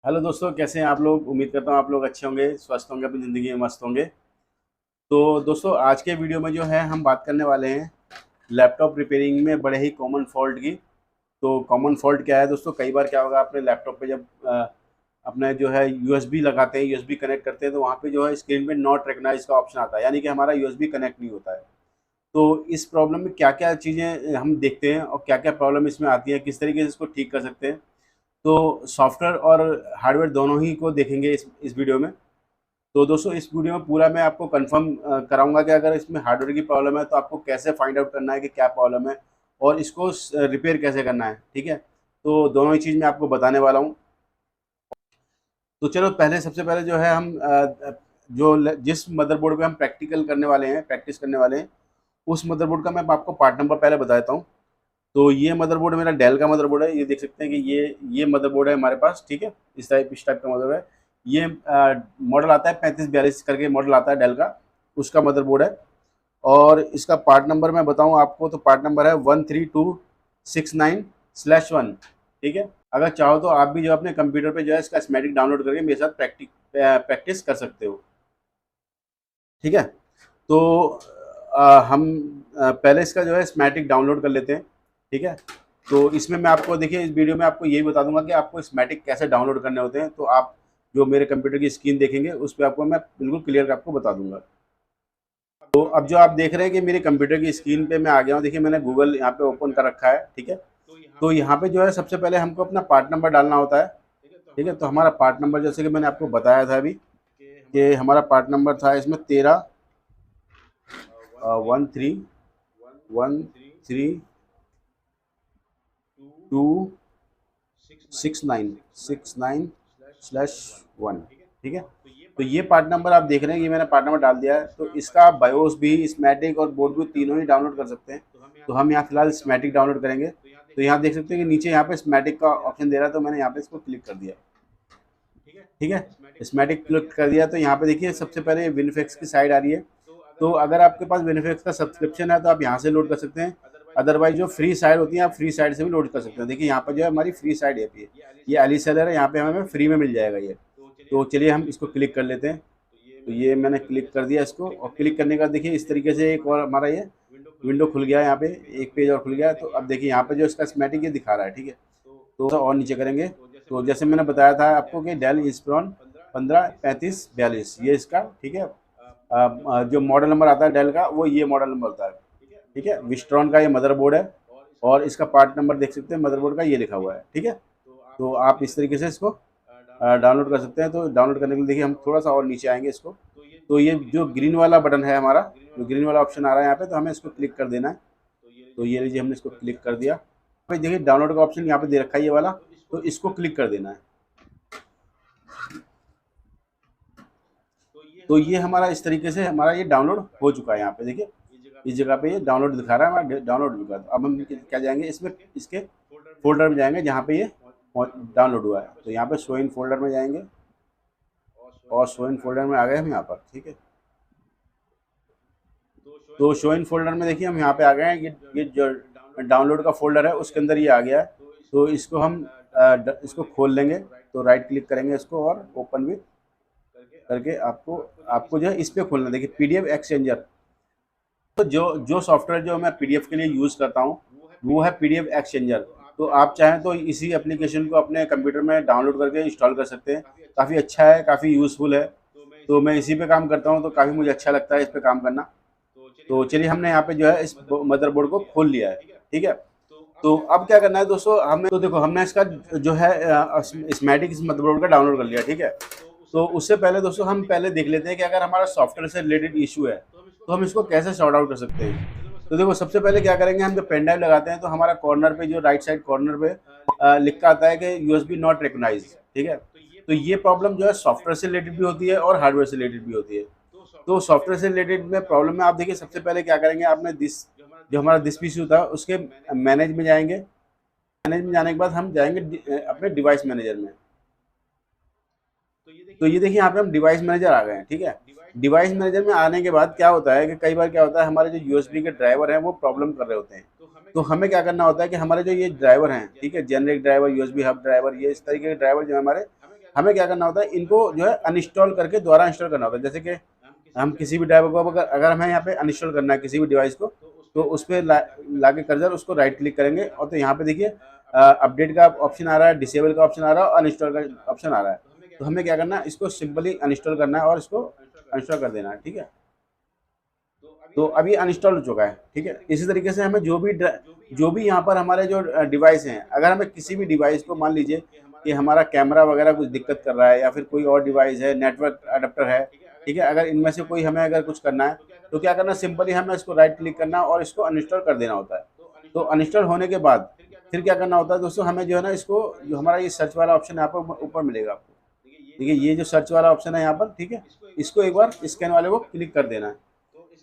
Hello दोस्तों, कैसे हैं आप लोग। उम्मीद करता हूँ आप लोग अच्छे होंगे, स्वस्थ होंगे, अपनी ज़िंदगी में मस्त होंगे। तो दोस्तों, आज के वीडियो में जो है हम बात करने वाले हैं लैपटॉप रिपेयरिंग में बड़े ही कॉमन फॉल्ट की। तो कॉमन फॉल्ट क्या है दोस्तों, कई बार क्या होगा अपने लैपटॉप पे जब अपने जो है यूएसबी लगाते हैं, यूएसबी कनेक्ट करते हैं, तो वहाँ पे जो है स्क्रीन पे नॉट रिकग्नाइज का ऑप्शन आता है, यानी कि हमारा यूएसबी कनेक्ट नहीं होता है। तो इस प्रॉब्लम में क्या क्या चीज़ें हम देखते हैं और क्या क्या प्रॉब्लम इसमें आती है, किस तरीके से इसको ठीक कर सकते हैं। तो सॉफ्टवेयर और हार्डवेयर दोनों ही को देखेंगे इस वीडियो में। तो दोस्तों, इस वीडियो में पूरा मैं आपको कंफर्म कराऊंगा कि अगर इसमें हार्डवेयर की प्रॉब्लम है तो आपको कैसे फाइंड आउट करना है कि क्या प्रॉब्लम है और इसको रिपेयर कैसे करना है। ठीक है, तो दोनों ही चीज़ मैं आपको बताने वाला हूँ। तो चलो, पहले सबसे पहले जो है हम जिस मदरबोर्ड पे हम प्रैक्टिस करने वाले हैं, उस मदरबोर्ड का मैं आपको पार्ट नंबर पहले बता देता हूँ। तो ये मदरबोर्ड मेरा डेल का मदरबोर्ड है। ये देख सकते हैं कि ये मदरबोर्ड है हमारे पास। ठीक है, इस टाइप का मदरबोर्ड है। ये मॉडल आता है 3542 करके मॉडल आता है डेल का, उसका मदरबोर्ड है। और इसका पार्ट नंबर मैं बताऊं आपको, तो पार्ट नंबर है 13269/1। ठीक है, अगर चाहो तो आप भी जो अपने कंप्यूटर पे जो है इसका स्कीमेटिक डाउनलोड करके मेरे साथ प्रैक्टिस कर सकते हो। ठीक है, तो हम पहले इसका जो है स्कीमेटिक डाउनलोड कर लेते हैं। ठीक है, तो इसमें मैं आपको देखिए, इस वीडियो में आपको यही बता दूंगा कि आपको स्कीमेटिक कैसे डाउनलोड करने होते हैं। तो आप जो मेरे कंप्यूटर की स्क्रीन देखेंगे उस पर आपको मैं बिल्कुल क्लियर आपको बता दूंगा। तो अब जो आप देख रहे हैं कि मेरे कंप्यूटर की स्क्रीन पे मैं आ गया हूँ। देखिए, मैंने गूगल यहाँ पे ओपन कर रखा है। ठीक है, तो यहाँ पे जो है सबसे पहले हमको अपना पार्ट नंबर डालना होता है। ठीक है, तो हमारा पार्ट नंबर जैसे कि मैंने आपको बताया था अभी कि हमारा पार्ट नंबर था इसमें 13 13269/1। ठीक है, तो ये पार्ट नंबर आप देख रहे हैं, ये मैंने पार्ट नंबर डाल दिया है। तो इसका आप बायोस भी, स्मैटिक और बोर्ड भी तीनों ही डाउनलोड कर सकते हैं। तो हम यहाँ फिलहाल स्मैटिक डाउनलोड करेंगे। तो यहाँ देख सकते हैं कि नीचे यहाँ पे स्मैटिक का ऑप्शन दे रहा है, तो मैंने यहाँ पे इसको क्लिक कर दिया। ठीक है, स्मैटिक क्लिक कर दिया तो यहाँ पे देखिए सबसे पहले विनफिक्स की साइड आ रही है। तो अगर आपके पास विनफिक्स का सब्सक्रिप्शन है तो आप यहाँ से लोड कर सकते हैं। अदरवाइज जो फ्री साइड होती है, आप फ्री साइड से भी लोड कर सकते हैं। देखिए यहाँ पर जो है हमारी फ्री साइड है, ये अली सेलर है, यहाँ पे हमें फ्री में मिल जाएगा ये। तो चलिए हम इसको क्लिक कर लेते हैं। तो ये मैंने क्लिक कर दिया इसको, और क्लिक करने का देखिए इस तरीके से एक और हमारा ये विंडो खुल गया है। यहाँ पे एक पेज और खुल गया है। तो अब देखिए यहाँ पे जो इसका स्कीमेटिक ये दिखा रहा है। ठीक है, तो और नीचे करेंगे तो जैसे मैंने बताया था आपको कि डेल इंस्पिरॉन 153542 ये इसका। ठीक है, जो मॉडल नंबर आता है डेल का, वो ये मॉडल नंबर होता है। ठीक है, विस्ट्रॉन का ये मदरबोर्ड है और इसका पार्ट नंबर देख सकते हैं मदरबोर्ड का, ये लिखा हुआ है। ठीक है, तो आप इस तरीके से इसको डाउनलोड कर सकते हैं। तो डाउनलोड करने के लिए देखिए हम थोड़ा सा और नीचे आएंगे इसको। तो ये जो ग्रीन वाला बटन है हमारा, जो ग्रीन वाला ऑप्शन आ रहा है यहाँ पे, तो हमें इसको क्लिक कर देना है। तो ये लीजिए, हमने इसको क्लिक कर दिया। भाई देखिए डाउनलोड का ऑप्शन यहाँ पे दे रखा है ये वाला, तो इसको क्लिक कर देना है। तो ये हमारा इस तरीके से हमारा ये डाउनलोड हो चुका है। यहाँ पे देखिए इस जगह पे ये डाउनलोड दिखा रहा है, हमारा डाउनलोड हो चुका है। तो अब हम क्या जाएंगे, इसमें इसके फोल्डर में जाएंगे जहाँ पे ये डाउनलोड हुआ है। तो यहाँ पे शो इन फोल्डर में जाएंगे और शो इन फोल्डर में आ गए हम यहाँ पर। ठीक है, तो शो इन फोल्डर में देखिए हम यहाँ पे आ गए हैं। ये जो डाउनलोड का फोल्डर है उसके अंदर ये आ गया है। तो इसको हम इसको खोल लेंगे। तो राइट क्लिक करेंगे इसको और ओपन विथ करके आपको आपको जो है इस पर खोलना। देखिए पीडीएफ एक्सचेंजर, तो जो सॉफ्टवेयर जो मैं पीडीएफ के लिए यूज़ करता हूँ वो है पीडीएफ एक्सचेंजर। तो आप चाहें तो इसी एप्लीकेशन को अपने कंप्यूटर में डाउनलोड करके इंस्टॉल कर सकते हैं। काफ़ी अच्छा है, काफ़ी यूज़फुल है। तो मैं इसी पे काम करता हूँ, तो काफ़ी मुझे अच्छा लगता है इस पे काम करना। तो चलिए, हमने यहाँ पे जो है इस मदरबोर्ड को खोल लिया है। ठीक है, तो अब क्या करना है दोस्तों हमें, तो देखो हमने इसका जो है स्कीमेटिक इस मदरबोर्ड का डाउनलोड कर लिया। ठीक है, तो उससे पहले दोस्तों हम पहले देख लेते हैं कि अगर हमारा सॉफ्टवेयर से रिलेटेड इशू है तो हम इसको कैसे सॉर्ट आउट कर सकते हैं। तो देखो सबसे पहले क्या करेंगे, हम जब पेन ड्राइव लगाते हैं तो हमारा कॉर्नर पे जो राइट साइड कॉर्नर पे लिखा आता है कि यूएसबी नॉट रिकॉग्नाइज्ड। ठीक है, तो ये प्रॉब्लम जो है सॉफ्टवेयर से रिलेटेड भी होती है और हार्डवेयर से रिलेटेड भी होती है। तो सॉफ्टवेयर से रिलेटेड में प्रॉब्लम में आप देखिए सबसे पहले क्या करेंगे, आपने जो हमारा दिस पीसी था उसके मैनेज में जाएंगे। मैनेज में जाने के बाद हम जाएंगे अपने डिवाइस मैनेजर में। तो ये देखिए यहाँ पे हम डिवाइस मैनेजर आ गए हैं। ठीक है, डिवाइस मैनेजर में आने के बाद क्या होता है कि कई बार क्या होता है, हमारे जो यूएसबी के ड्राइवर हैं वो प्रॉब्लम कर रहे होते हैं। तो हमें क्या करना होता है कि हमारे जो ये ड्राइवर हैं, ठीक है, generic driver, USB hub driver, ये इस तरीके के ड्राइवर जो है हमारे, हमें क्या करना होता है, इनको जो है अनइंस्टॉल करके दोबारा इंस्टॉल करना होता है। जैसे कि हम किसी भी ड्राइवर को अगर हमें यहाँ पे अनइंस्टॉल करना है किसी भी डिवाइस को, तो उस पर ला के कर्सर उसको राइट क्लिक करेंगे, और तो यहाँ पे देखिए अपडेट का ऑप्शन आ रहा है, डिसेबल का ऑप्शन आ रहा है और अनइंस्टॉल का ऑप्शन आ रहा है। तो हमें क्या करना है, इसको सिंपली अनइंस्टॉल करना है और इसको अनइंस्टॉल कर देना है। ठीक है, तो अभी अनइंस्टॉल हो चुका है। ठीक है, इसी तरीके से हमें जो भी यहाँ पर हमारे जो डिवाइस हैं, अगर हमें किसी भी डिवाइस को मान लीजिए कि हमारा कैमरा वगैरह कुछ दिक्कत कर रहा है, या फिर कोई और डिवाइस है, नेटवर्क अडेप्टर है, ठीक है, अगर इनमें से कोई हमें अगर कुछ करना है, तो क्या करना, सिंपली हमें इसको राइट क्लिक करना और इसको अनइंस्टॉल कर देना होता है। तो अनइंस्टॉल होने के बाद फिर क्या करना होता है दोस्तों, हमें जो है ना, इसको जो हमारा ये सर्च वाला ऑप्शन यहाँ पर ऊपर मिलेगा आपको, ठीक है, ये जो सर्च वाला ऑप्शन है यहाँ पर, ठीक है, इसको एक बार स्कैन वाले को क्लिक कर देना है।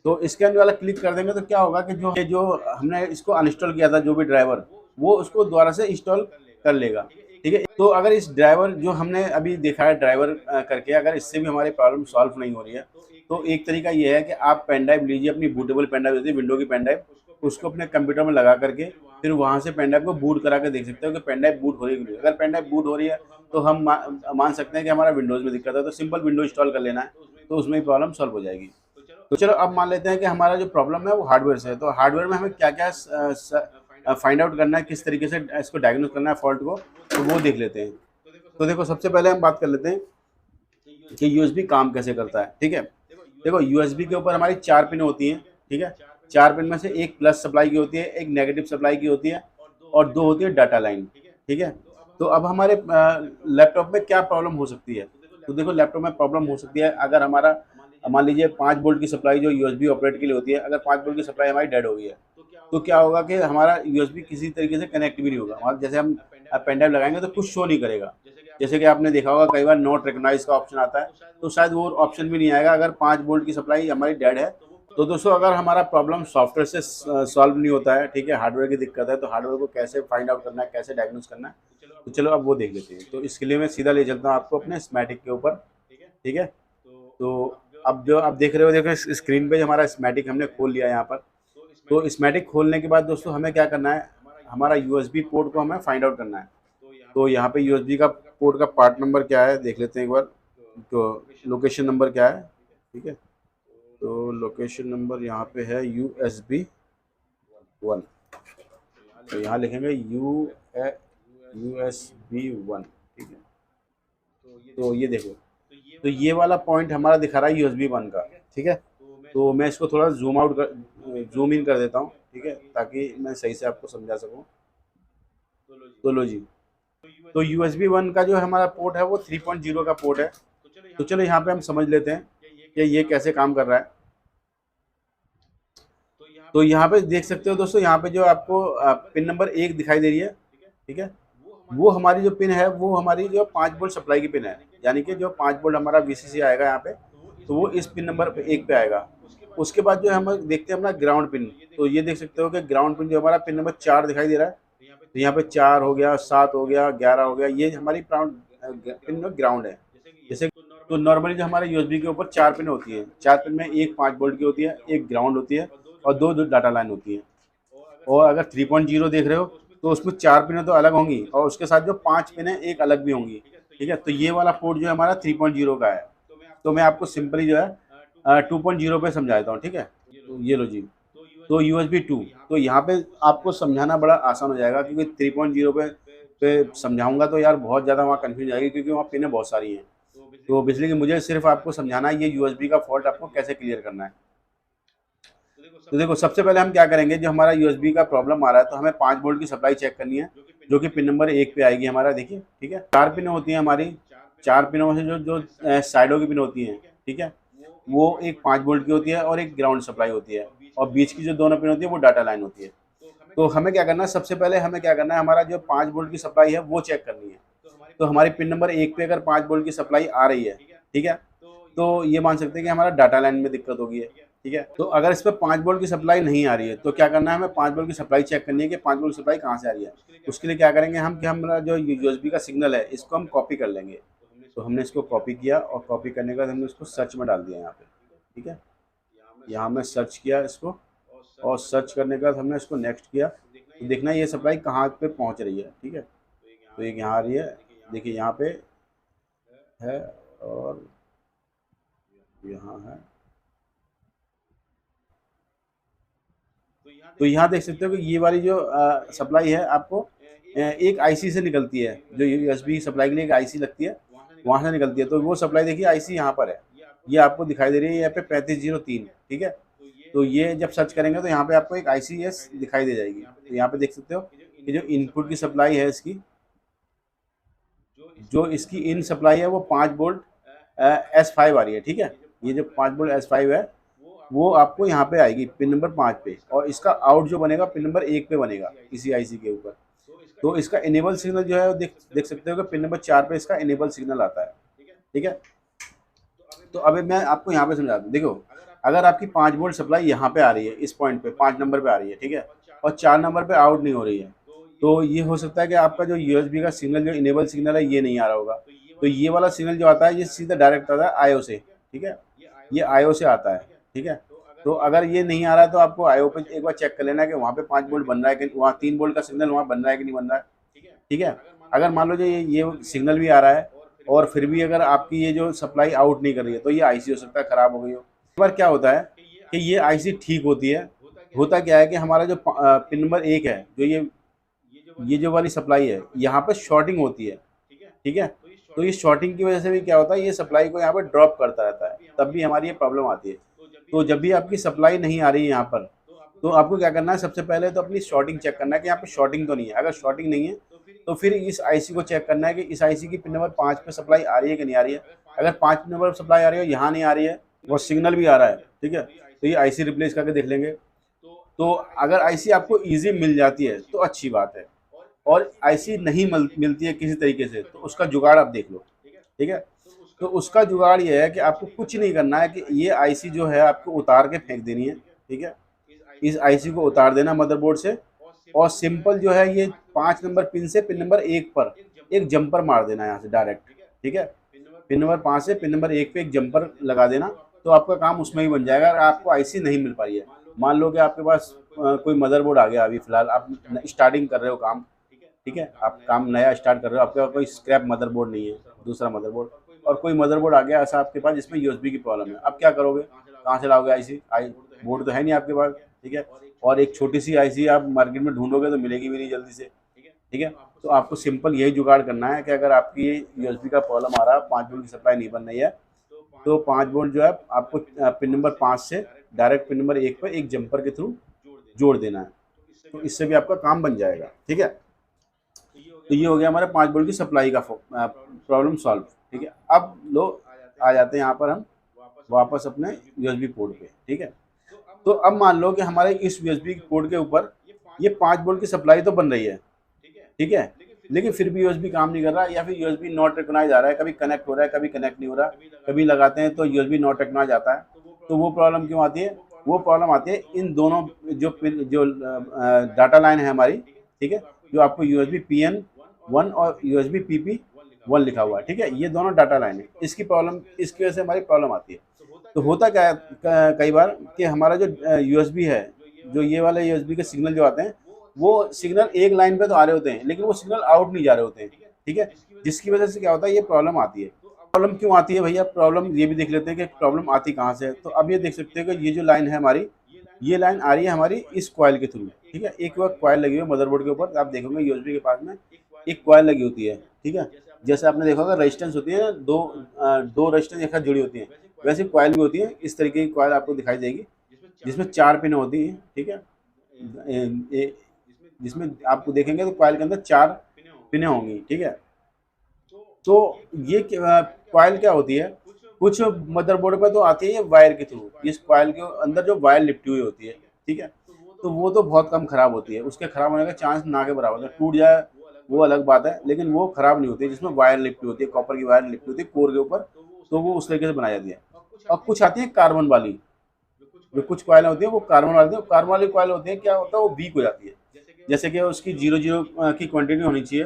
तो स्कैन वाला क्लिक कर देंगे तो क्या होगा कि जो हमने इसको अनइंस्टॉल किया था, जो भी ड्राइवर, वो उसको दोबारा से इंस्टॉल कर लेगा। ठीक है, तो अगर इस ड्राइवर जो हमने अभी देखा है ड्राइवर करके, अगर इससे भी हमारी प्रॉब्लम सॉल्व नहीं हो रही है, तो एक तरीका ये है कि आप पेन ड्राइव लीजिए, अपनी बूटेबल पेन ड्राइव होती है विंडो की पेन ड्राइव, उसको अपने कंप्यूटर में लगा करके फिर वहाँ से पेन ड्राइव को बूट करा के देख सकते हो कि पेन ड्राइव बूट हो रही है कि नहीं। अगर पेन ड्राइव बूट हो रही है तो हम मान सकते हैं कि हमारा विंडोज़ में दिक्कत है, तो सिंपल विंडो इंस्टॉल कर लेना है, तो उसमें ही प्रॉब्लम सॉल्व हो जाएगी। तो चलो अब मान लेते हैं कि हमारा जो प्रॉब्लम है वो हार्डवेयर से है। तो हार्डवेयर में हमें क्या क्या फाइंड आउट करना है, किस तरीके से इसको डायग्नोस करना है फॉल्ट को, तो वो देख लेते हैं। तो देखो, सबसे पहले हम बात कर लेते हैं कि यूएसबी काम कैसे करता है। ठीक है, देखो यूएसबी के ऊपर हमारी 4 पिन होती हैं। ठीक है, 4 पिन में से एक प्लस सप्लाई की होती है, एक नेगेटिव सप्लाई की होती है, और 2 होती है डाटा लाइन। ठीक है, तो अब हमारे लैपटॉप में क्या प्रॉब्लम हो सकती है, तो देखो लैपटॉप में प्रॉब्लम हो सकती है अगर हमारा मान लीजिए 5 वोल्ट की सप्लाई जो यूएसबी ऑपरेट के लिए होती है, अगर 5 वोल्ट की सप्लाई हमारी डेड हो गई है, तो क्या होगा कि हमारा यूएसबी किसी तरीके से कनेक्ट भी नहीं होगा। हमारा जैसे हम पेन ड्राइव लगाएंगे तो कुछ शो नहीं करेगा। जैसे कि आपने देखा होगा कई बार नॉट रिकॉग्नाइज का ऑप्शन आता है, तो शायद वो ऑप्शन भी नहीं आएगा अगर 5 वोल्ट की सप्लाई हमारी डेड है। तो दोस्तों, अगर हमारा प्रॉब्लम सॉफ्टवेयर से सॉल्व नहीं होता है, ठीक है, हार्डवेयर की दिक्कत है, तो हार्डवेयर को कैसे फाइंड आउट करना है, कैसे डायग्नोस करना है, तो चलो अब वो देख लेते हैं। तो इसके लिए मैं सीधा ले चलता हूँ आपको अपने स्कीमेटिक के ऊपर। ठीक है, तो अब जो आप देख रहे हो, देखो स्क्रीन पे हमारा स्कीमेटिक हमने खोल लिया यहाँ पर। तो स्कीमेटिक खोलने के बाद दोस्तों हमें क्या करना है, हमारा यूएसबी पोर्ट को हमें फाइंड आउट करना है। तो यहाँ पे यूएसबी का पोर्ट का पार्ट नंबर क्या है देख लेते हैं एक बार, तो लोकेशन नंबर क्या है। ठीक है, तो लोकेशन नंबर यहाँ पे है USB 1, तो यहाँ लिखेंगे USB 1। ठीक है, तो ये देखो, तो ये वाला पॉइंट हमारा दिखा रहा है USB 1 का। ठीक है, तो मैं इसको थोड़ा जूम इन कर देता हूँ, ठीक है, ताकि मैं सही से आपको समझा सकूँ। तो लो जी, तो USB 1 का जो हमारा पोर्ट है वो 3.0 का पोर्ट है। तो चलो यहाँ पे हम समझ लेते हैं कि ये कैसे काम कर रहा है। तो यहाँ पे देख सकते हो दोस्तों, यहाँ पे जो आपको पिन नंबर 1 दिखाई दे रही है, ठीक है, वो हमारी जो पिन है वो हमारी जो 5 वोल्ट सप्लाई की पिन है, यानी कि जो 5 वोल्ट हमारा VCC आएगा यहाँ पे, तो वो इस पिन नंबर 1 पे आएगा। उसके बाद जो हम देखते हैं अपना ग्राउंड पिन, तो ये देख सकते हो कि ग्राउंड पिन जो हमारा पिन नंबर 4 दिखाई दे रहा है, तो यहाँ पे 4 हो गया, 7 हो गया, 11 हो गया, ये हमारी पिन में ग्राउंड है। जैसे तो नॉर्मली जो हमारे USB के ऊपर 4 पिन होती हैं, 4 पिन में एक 5 वोल्ट की होती है, एक ग्राउंड होती है, और दो डाटा लाइन होती है। और अगर 3.0 देख रहे हो तो उसमें 4 पिनें तो अलग होंगी, और उसके साथ जो 5 पिनें एक अलग भी होंगी। ठीक है, तो ये वाला पोर्ट जो है हमारा 3.0 का है। तो मैं आपको सिंपली जो है 2.0 पे समझा देता हूँ। ठीक है, तो ये लो जी, तो USB 2, तो यहाँ पे आपको समझाना बड़ा आसान हो जाएगा, क्योंकि 3.0 पे समझाऊंगा तो यार बहुत ज़्यादा वहाँ कन्फ्यूज जाएगी, क्योंकि वहाँ पिनें बहुत सारी हैं। तो बेसिकली कि मुझे सिर्फ आपको समझाना है ये USB का फॉल्ट आपको कैसे क्लियर करना है। तो देखो, सबसे पहले हम क्या करेंगे, जो हमारा USB का प्रॉब्लम आ रहा है, तो हमें 5 वोल्ट की सप्लाई चेक करनी है, जो कि पिन नंबर 1 पे आएगी हमारा। देखिए, ठीक है, 4 पिन होती हैं हमारी, 4 पिनों में से जो साइडों की पिन होती हैं, ठीक है, वो एक 5 वोल्ट की होती है और एक ग्राउंड सप्लाई होती है, और बीच की जो दोनों पिन होती है वो डाटा लाइन होती है। तो हमें क्या करना है, सबसे पहले हमें क्या करना है, हमारा जो 5 वोल्ट की सप्लाई है वो चेक करनी है। तो हमारी पिन नंबर 1 पे अगर 5 वोल्ट की सप्लाई आ रही है, ठीक है, तो ये मान सकते हैं कि हमारा डाटा लाइन में दिक्कत होगी है। ठीक है, तो अगर इस पर 5 वोल्ट की सप्लाई नहीं आ रही है, तो क्या करना है, हमें 5 वोल्ट की सप्लाई चेक करनी है कि 5 वोल्ट की सप्लाई कहाँ से आ रही है। उसके लिए क्या करेंगे हम, कि हमारा जो USB का सिग्नल है इसको हम कॉपी कर लेंगे। तो हमने इसको कॉपी किया, और कॉपी करने के बाद हमने इसको सर्च में डाल दिया यहाँ पे। ठीक है, यहाँ मैं सर्च किया इसको, और सर्च करने के बाद हमने इसको नेक्स्ट किया, तो देखना ये सप्लाई कहाँ पे पहुँच रही है। ठीक है, तो एक यहाँ आ रही है, देखिए यहाँ पे है और यहाँ है। तो यहाँ देख सकते हो कि ये वाली जो सप्लाई है आपको एक आईसी से निकलती है, जो यूएसबी सप्लाई के लिए एक आईसी लगती है वहाँ से निकलती है। तो वो सप्लाई देखिए आईसी यहाँ पर है, ये आपको दिखाई दे रही है यहाँ पे 3503, ठीक है। तो ये जब सर्च करेंगे तो यहाँ पे आपको एक ICS दिखाई दे जाएगी। तो यहाँ पे देख सकते हो कि जो इनपुट की सप्लाई है इसकी, जो इसकी इन सप्लाई है वो 5 वोल्ट S5 आ रही है, ठीक है। ये जो 5 वोल्ट S5 है वो आपको यहाँ पे आएगी पिन नंबर 5 पे, और इसका आउट जो बनेगा पिन नंबर 1 पे बनेगा इसी आईसी के ऊपर। तो इसका इनेबल सिग्नल जो है देख सकते हो कि पिन नंबर 4 पे इसका इनेबल सिग्नल आता है, ठीक है। तो अभी मैं आपको यहाँ पे समझा दूँ। देखो, अगर आपकी 5 वोल्ट सप्लाई यहाँ पे आ रही है, इस पॉइंट पे 5 नंबर पे आ रही है, ठीक है, और 4 नंबर पे आउट नहीं हो रही है, तो ये हो सकता है कि आपका जो यूएसबी का सिग्नल, जो इनेबल सिग्नल है, ये नहीं आ रहा होगा। तो ये वाला सिग्नल जो आता है ये सीधा डायरेक्ट आता है आईओ से, ठीक है, ये आईओ से आता है, ठीक है। तो अगर ये नहीं आ रहा है तो आपको आईओ पे एक बार चेक कर लेना है कि वहाँ पे 5 वोल्ट बन रहा है कि वहाँ 3 वोल्ट का सिग्नल वहाँ बन रहा है कि नहीं बन रहा है, ठीक है। अगर मान लो जो ये सिग्नल भी आ रहा है और फिर भी अगर आपकी ये जो सप्लाई आउट नहीं कर रही है, तो ये आईसी हो सकता है ख़राब हो गई हो। एक बार क्या होता है कि ये आईसी ठीक होती है, होता क्या है कि हमारा जो पिन नंबर 1 है, जो ये जो वाली सप्लाई है, यहाँ पे शॉर्टिंग होती है, ठीक है। तो ये शॉर्टिंग की वजह से भी क्या होता है, ये सप्लाई को यहाँ पर ड्रॉप करता रहता है, तब भी हमारी ये प्रॉब्लम आती है। तो जब भी आपकी सप्लाई नहीं आ रही है यहाँ पर, तो आपको क्या करना है, सबसे पहले तो अपनी शॉर्टिंग चेक करना है कि यहाँ पे शॉर्टिंग तो नहीं है। अगर शॉर्टिंग नहीं है तो फिर इस आईसी को चेक करना है कि इस आईसी की पिन नंबर 5 पे सप्लाई आ रही है कि नहीं आ रही है। अगर 5 नंबर पर सप्लाई आ रही है, यहाँ नहीं आ रही है और सिग्नल भी आ रहा है, ठीक है, तो ये आईसी रिप्लेस करके देख लेंगे। तो अगर आईसी आपको ईजी मिल जाती है तो अच्छी बात है, और आईसी नहीं मिलती है किसी तरीके से, तो उसका जुगाड़ आप देख लो, ठीक है। तो उसका जुगाड़ ये है कि आपको कुछ नहीं करना है कि ये आईसी जो है आपको उतार के फेंक देनी है, ठीक है। इस आईसी को उतार देना मदरबोर्ड से, और सिंपल जो है ये 5 नंबर पिन से पिन नंबर 1 पर एक जंपर मार देना है यहाँ से डायरेक्ट, ठीक है। पिन नंबर 5 से पिन नंबर 1 पे एक जंपर लगा देना, तो आपका काम उसमें ही बन जाएगा। अगर आपको आईसी नहीं मिल पा रही है, मान लो कि आपके पास कोई मदरबोर्ड आ गया, अभी फिलहाल आप स्टार्टिंग कर रहे हो काम, ठीक है, आप काम नया स्टार्ट कर रहे हो, आपके पास कोई स्क्रैप मदरबोर्ड नहीं है, दूसरा मदरबोर्ड, और कोई मदरबोर्ड आ गया ऐसा आपके पास जिसमें यूएसबी की प्रॉब्लम है, अब क्या करोगे, कहाँ से लाओगे आईसी? बोर्ड तो है नहीं आपके पास, ठीक है, और एक छोटी सी आईसी आप मार्केट में ढूंढोगे तो मिलेगी भी नहीं जल्दी से, ठीक है। तो आपको सिंपल यही जुगाड़ करना है कि अगर आपकी यूएसबी का प्रॉब्लम आ रहा है, 5 वोल्ट की सप्लाई नहीं बन रही है, तो 5 वोल्ट जो है आपको पिन नंबर 5 से डायरेक्ट पिन नंबर 1 पर एक जंपर के थ्रू जोड़ देना है, तो इससे भी आपका काम बन जाएगा, ठीक है। तो ये हो गया हमारे 5 वोल्ट की सप्लाई का प्रॉब्लम सॉल्व, ठीक है। अब लो आ जाते हैं यहाँ पर हम वापस अपने यूएसबी पोर्ट पे, ठीक है। तो अब मान लो कि हमारे इस यूएसबी पोर्ट के ऊपर ये 5 वोल्ट की सप्लाई तो बन रही है, ठीक है, लेकिन फिर भी यूएसबी काम नहीं कर रहा, या फिर यूएसबी नॉट रिकॉग्नाइज आ रहा है, कभी कनेक्ट हो रहा है कभी कनेक्ट नहीं हो रहा, कभी लगाते हैं तो यूएसबी नॉट रिकॉग्नाइज आता है। तो वो प्रॉब्लम क्यों आती है? वो प्रॉब्लम आती है इन दोनों जो डाटा लाइन है हमारी, ठीक है, जो आपको यूएसबी PN1 और यूएसबी PP1 लिखा हुआ है, ठीक है, ये दोनों डाटा लाइन है, इसकी वजह से हमारी प्रॉब्लम आती है। तो होता क्या है कई बार कि हमारा जो यूएसबी है, जो ये वाले यूएसबी के सिग्नल जो आते हैं, वो सिग्नल एक लाइन पे तो आ रहे होते हैं, लेकिन वो सिग्नल आउट नहीं जा रहे होते हैं, ठीक है, जिसकी वजह से क्या होता है, ये प्रॉब्लम आती है। प्रॉब्लम क्यों आती है भैया? प्रॉब्लम ये भी देख लेते हैं कि प्रॉब्लम आती कहाँ से है। तो अब ये देख सकते हैं कि ये जो लाइन है हमारी, ये लाइन आ रही है हमारी इस कॉइल के थ्रू, ठीक है। एक बार कॉइल लगी हुई है मदरबोर्ड के ऊपर, आप देखोगे यूएसबी के पास में एक कॉइल लगी होती है, ठीक है। जैसे आपने देखा होगा रेजिस्टेंस होती है, दो रेजिस्टेंस एक साथ जुड़ी होती हैं, वैसे कॉइल भी होती है, इस तरीके की कॉइल आपको दिखाई देगी, जिसमें 4 पिन होती हैं, ठीक है। जिसमें आपको देखेंगे तो कॉइल के अंदर 4 पिनें होंगी, ठीक है। तो ये कॉइल क्या होती है, कुछ मदरबोर्ड पर तो आती है ये वायर के थ्रू, इस कॉइल के अंदर जो वायर लिपटी हुई होती है, ठीक है। तो वो तो बहुत कम खराब होती है, उसके खराब होने का चांस ना के बराबर है, टूट जाए वो अलग बात है, लेकिन वो खराब नहीं होती है, जिसमें वायर लिपटी होती है, कॉपर की वायर लिपटी होती है कोर के ऊपर, तो वो उस तरीके से बनाई जाती है। और कुछ आती है कार्बन वाली, जो कुछ कॉइल होती है वो कार्बन वाली, कार्बन वाली कॉइल होती है, क्या होता है, वो वीक हो जाती है, जैसे कि उसकी 0 की क्वांटिटी होनी चाहिए,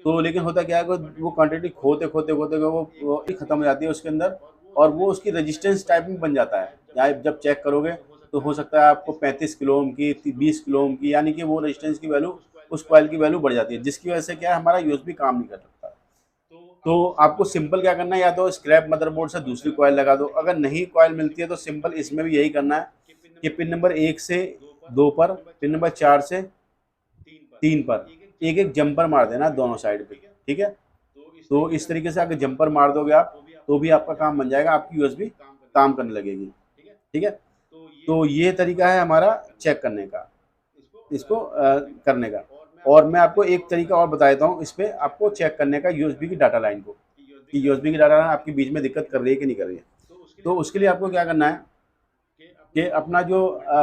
तो लेकिन होता क्या है कि वो क्वांटिटी खोते खोते खोते वो खत्म हो जाती है उसके अंदर, और वो उसकी रेजिस्टेंस टाइप में बन जाता है। या जब चेक करोगे तो हो सकता है आपको 35 किलो ओम की, 20 किलो ओम की, यानी कि वो रेजिस्टेंस की वैल्यू, उस कॉइल की वैल्यू बढ़ जाती है, जिसकी वजह से क्या है, हमारा यूएसबी काम नहीं कर सकता। तो आपको सिंपल क्या करना है, या तो स्क्रैप मदरबोर्ड से दूसरी कॉइल लगा दो। अगर नहीं कॉइल मिलती है तो सिंपल इसमें भी यही करना है कि पिन नंबर 1 से 2 पर, पिन नंबर 4 से 3 पर एक एक जंपर मार देना दोनों साइड पे, ठीक है। तो इस तरीके से अगर जंपर मार दोगे आप तो भी आपका काम बन जाएगा, आपकी यूएसबी काम करने लगेगी, ठीक है। तो ये तरीका है हमारा चेक करने का, इसको करने का। और मैं आपको एक तरीका और बता देता हूँ इस पे आपको चेक करने का, यूएसबी की डाटा लाइन को, कि यूएसबी की डाटा लाइन आपके बीच में दिक्कत कर रही है कि नहीं कर रही है। तो उसके लिए आपको क्या करना है कि अपना जो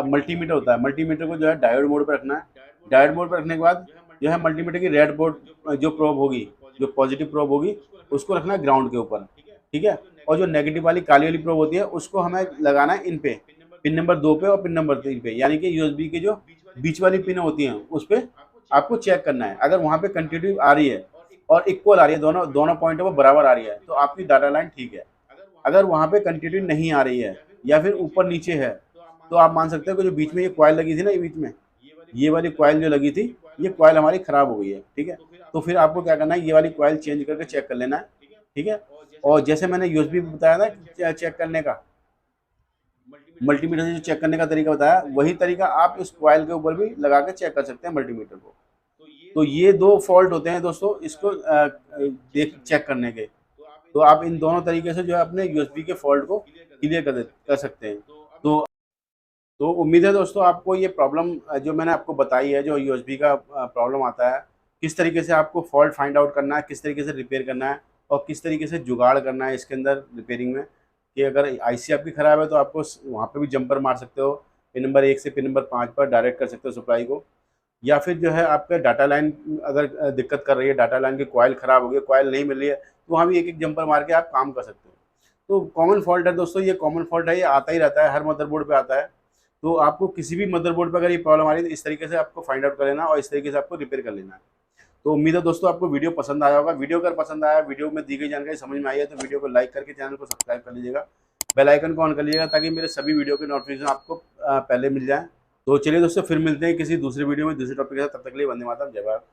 मल्टीमीटर होता है, मल्टीमीटर को जो है डायोड मोड पर रखना है। डायोड मोड पर रखने के बाद जो है मल्टीमीटर की रेड बोर्ड जो प्रोब होगी, जो पॉजिटिव प्रोब होगी, उसको रखना है ग्राउंड के ऊपर, ठीक है। और जो नेगेटिव वाली काली वाली प्रोब होती है उसको हमें लगाना है इन पे, पिन नंबर 2 पे और पिन नंबर 3 पे, यानी कि यूएसबी की जो बीच वाली पिन होती हैं उस पर आपको चेक करना है। अगर वहाँ पे कंटिन्यू आ रही है और इक्वल आ रही है, दोनों दोनों पॉइंटों पर बराबर आ रही है, तो आपकी डाटा लाइन ठीक है। अगर वहाँ पे कंटिन्यू नहीं आ रही है या फिर ऊपर नीचे है, तो आप मान सकते हो कि जो बीच में ये कॉइल लगी थी ना, ये बीच में ये वाली कॉइल जो लगी थी, ये कॉइल हमारी खराब हो गई है, ठीक है। तो फिर आपको क्या करना है, ये वाली कॉइल चेंज करके चेक कर लेना है, ठीक है। और जैसे मैंने यूएसबी बताया ना चेक करने का, मल्टीमीटर से जो चेक करने का तरीका बताया, वही तरीका आप इस कॉइल के ऊपर भी लगा के चेक कर सकते हैं मल्टीमीटर को। तो ये दो फॉल्ट होते हैं दोस्तों इसको देख चेक करने के। तो आप इन दोनों तरीके से जो है अपने यूएसबी के फॉल्ट को क्लियर कर सकते हैं। तो उम्मीद है दोस्तों आपको ये प्रॉब्लम जो मैंने आपको बताई है, जो यूएसबी का प्रॉब्लम आता है, किस तरीके से आपको फॉल्ट फाइंड आउट करना है, किस तरीके से रिपेयर करना है और किस तरीके से जुगाड़ करना है इसके अंदर रिपेयरिंग में, कि अगर आईसी आपकी ख़राब है तो आपको वहाँ पे भी जंपर मार सकते हो, पिन नंबर 1 से पिन नंबर 5 पर डायरेक्ट कर सकते हो सप्लाई को। या फिर जो है आपका डाटा लाइन अगर दिक्कत कर रही है, डाटा लाइन की कॉइल ख़राब हो गई, कॉइल नहीं मिल रही है, तो वहाँ भी एक एक जंपर मार के आप काम कर सकते हो। तो कॉमन फॉल्ट है दोस्तों, ये कॉमन फॉल्ट है, ये आता ही रहता है, हर मदरबोर्ड पे आता है। तो आपको किसी भी मदरबोर्ड पे अगर ये प्रॉब्लम आ रही है तो इस तरीके से आपको फाइंड आउट कर लेना और इस तरीके से आपको रिपेयर कर लेना है। तो उम्मीद है दोस्तों आपको वीडियो पसंद आया होगा। वीडियो अगर पसंद आया, वीडियो में दी गई जानकारी समझ में आई है तो वीडियो को लाइक करके चैनल को सब्सक्राइब कर लीजिएगा, बेल आइकन को ऑन कर लीजिएगा ताकि मेरे सभी वीडियो के नोटिफिकेशन आपको पहले मिल जाए। तो चलिए दोस्तों फिर मिलते हैं किसी दूसरे वीडियो में दूसरे टॉपिक के साथ, तब तक के लिए वंदे मातरम, जय भारत।